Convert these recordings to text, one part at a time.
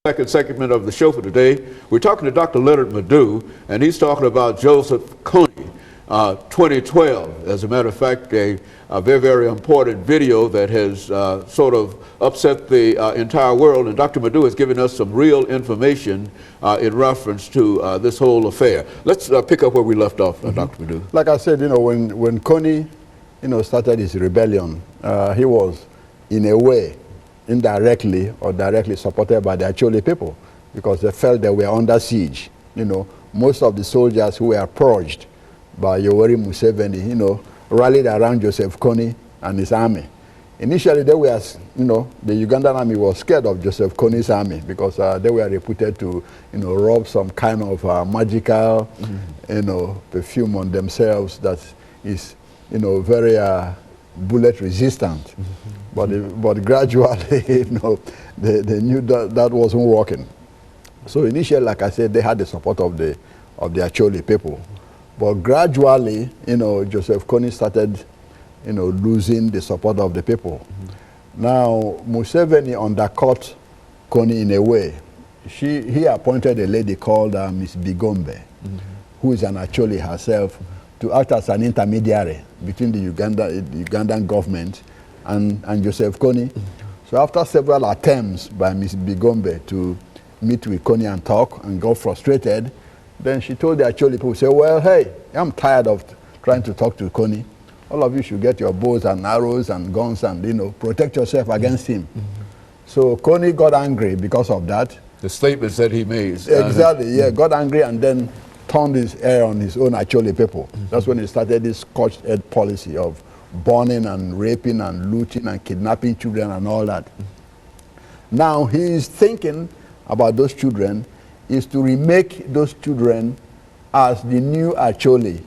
Second segment of the show for today. We're talking to Dr. LMadu2, and he's talking about Joseph KONY, 2012. As a matter of fact, a very, very important video that has sort of upset the entire world. And Dr. LMadu2 has given us some real information in reference to this whole affair. Let's pick up where we left off, Dr. LMadu2. Like I said, when KONY, started his rebellion, he was, in a way, indirectly or directly supported by the Acholi people because they felt they were under siege. Most of the soldiers who were purged by Yoweri Museveni, rallied around Joseph KONY and his army. Initially, they were, the Ugandan army was scared of Joseph KONY's army because they were reputed to, rub some kind of magical, perfume on themselves that is, very bullet resistant. But gradually, they knew that wasn't working. So initially, like I said, they had the support of the Acholi people. But gradually, Joseph KONY started, losing the support of the people. Now, Museveni undercut KONY in a way. He appointed a lady called Miss Bigombe, who is an Acholi herself, to act as an intermediary between the Ugandan government and Joseph KONY. So after several attempts by Ms. Bigombe to meet with KONY and talk and got frustrated, then she told the Acholi people, say, well, hey, I'm tired of trying to talk to KONY. All of you should get your bows and arrows and guns and, protect yourself against him. So KONY got angry because of that. The statements that he made. Exactly, yeah, got angry and then turned his air on his own Acholi people. That's when he started this scorched-earth policy of burning and raping and looting and kidnapping children and all that. Now he's thinking about those children is to remake those children as the new Acholi,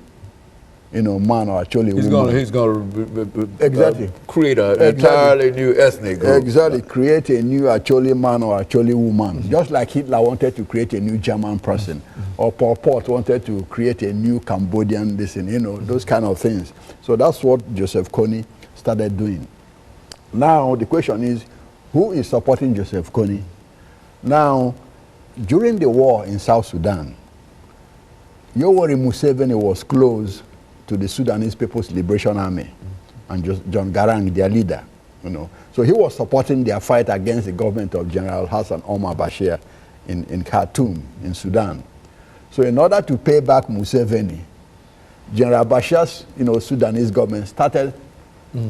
man or Acholi woman. He's going to exactly create an entirely new ethnic group. Exactly, create a new Acholi man or Acholi woman. Just like Hitler wanted to create a new German person, or Pol Pot wanted to create a new Cambodian, those kind of things. So that's what Joseph KONY started doing. Now the question is, who is supporting Joseph KONY? Now, during the war in South Sudan, Yoweri Museveni was close to the Sudanese People's Liberation Army and John Garang, their leader. So he was supporting their fight against the government of General Hassan Omar Bashir in Khartoum, in Sudan. So in order to pay back Museveni, General Bashir's Sudanese government started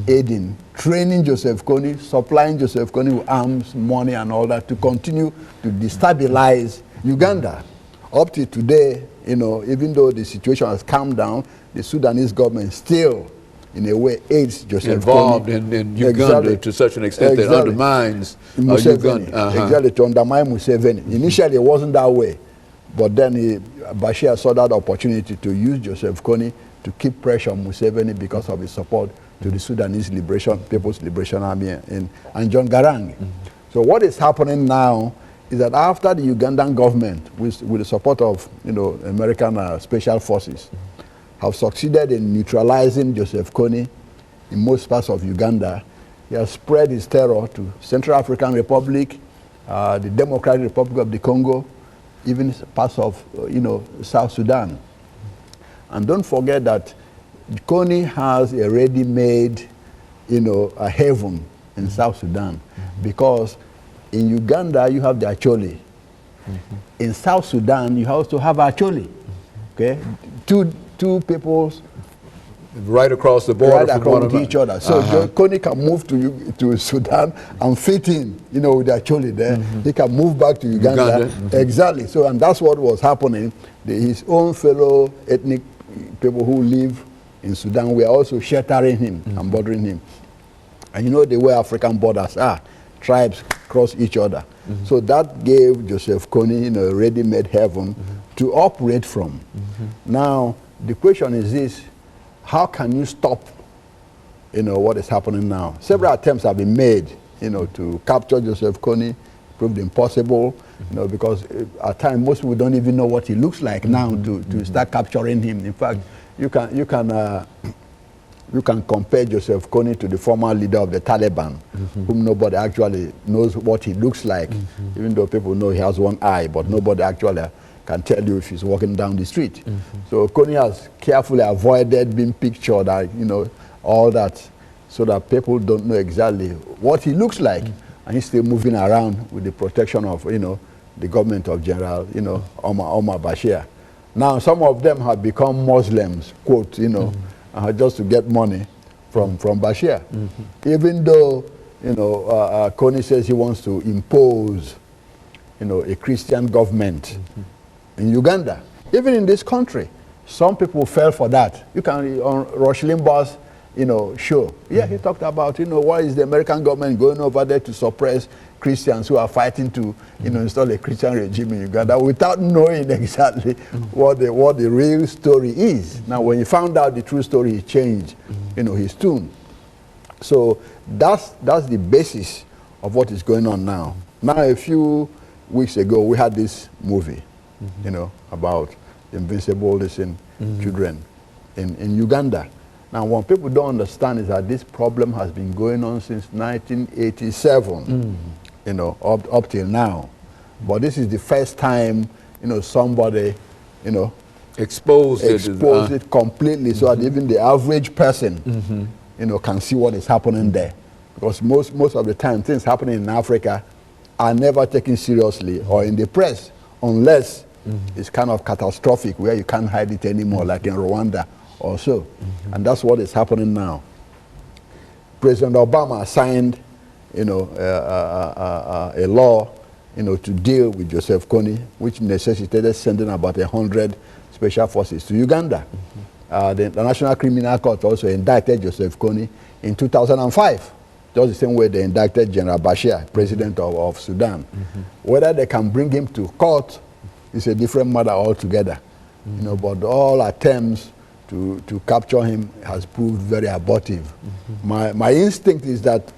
aiding, training Joseph KONY, supplying Joseph KONY with arms, money and all that to continue to destabilize Uganda. Up to today, even though the situation has calmed down, the Sudanese government still, in a way, aids Joseph involved KONY. in Uganda exactly. To such an extent that undermines Uganda. Exactly, to undermine Museveni. Initially, it wasn't that way. But then Bashir saw that opportunity to use Joseph KONY to keep pressure on Museveni because of his support to the Sudanese People's Liberation Army and John Garang. So what is happening now is that after the Ugandan government, with the support of American special forces, have succeeded in neutralizing Joseph KONY in most parts of Uganda, he has spread his terror to Central African Republic, the Democratic Republic of the Congo, even parts of South Sudan. And don't forget that KONY has a ready-made a haven in South Sudan, because in Uganda you have the Acholi. In South Sudan you also have Acholi. Okay, two peoples right across the border from one another. Each other. So KONY can move to Sudan and fit in, with the Acholi there. He can move back to Uganda. Exactly. So, and that's what was happening. His own fellow ethnic people who live in Sudan were also sheltering him and bothering him. And the way African borders are, tribes cross each other. So that gave Joseph KONY a ready-made heaven to operate from. Now, the question is this: how can you stop, what is happening now? Several attempts have been made, to capture Joseph KONY, proved impossible, because at times most people don't even know what he looks like now to start capturing him. In fact, you can you can compare Joseph Kony to the former leader of the Taliban, whom nobody actually knows what he looks like, even though people know he has one eye, but nobody actually can tell you if he's walking down the street. So Kony has carefully avoided being pictured, you know, all that, so that people don't know exactly what he looks like, and he's still moving around with the protection of, you know, the government of General, you know, Omar Bashir. Now, some of them have become Muslims, quote, you know, just to get money from Bashir. Even though, you know, Kony says he wants to impose, you know, a Christian government in Uganda. Even in this country, some people fell for that. You can, on Rush Limbaugh's, you know, show. Yeah, he talked about, you know, why is the American government going over there to suppress Christians who are fighting to, you know, install a Christian regime in Uganda without knowing exactly what the real story is. Now, when he found out the true story, he changed, you know, his tune. So that's the basis of what is going on now. Now, a few weeks ago, we had this movie, you know, about invincible children in Uganda. Now, what people don't understand is that this problem has been going on since 1987, you know, up till now. But this is the first time, you know, somebody, you know, exposed it completely, so that even the average person, you know, can see what is happening there. Because most of the time, things happening in Africa are never taken seriously or in the press, unless it's kind of catastrophic, where you can't hide it anymore, like in Rwanda or so. And that's what is happening now. President Obama signed, you know, a law, you know, to deal with Joseph Kony, which necessitated sending about 100 special forces to Uganda. The National Criminal Court also indicted Joseph Kony in 2005, just the same way they indicted General Bashir, president of Sudan. Whether they can bring him to court is a different matter altogether. You know, but all attempts to capture him has proved very abortive. My instinct is that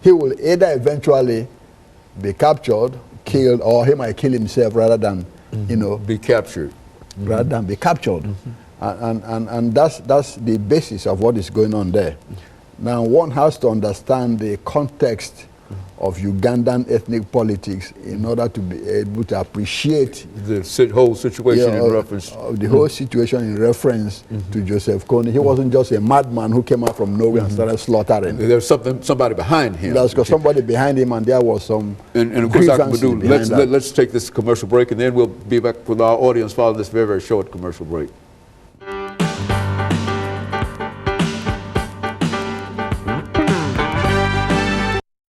he will either eventually be captured, killed, or he might kill himself rather than, you know, be captured. Rather than be captured. And that's the basis of what is going on there. Now, one has to understand the context of Ugandan ethnic politics in order to be able to appreciate the whole situation in reference. The whole situation in reference to Joseph Kony. He wasn't just a madman who came out from nowhere and started slaughtering. There's somebody behind him. There's somebody behind him, and there was some. And of course, Dr. LMadu, let's take this commercial break, and then we'll be back with our audience following this very, very short commercial break.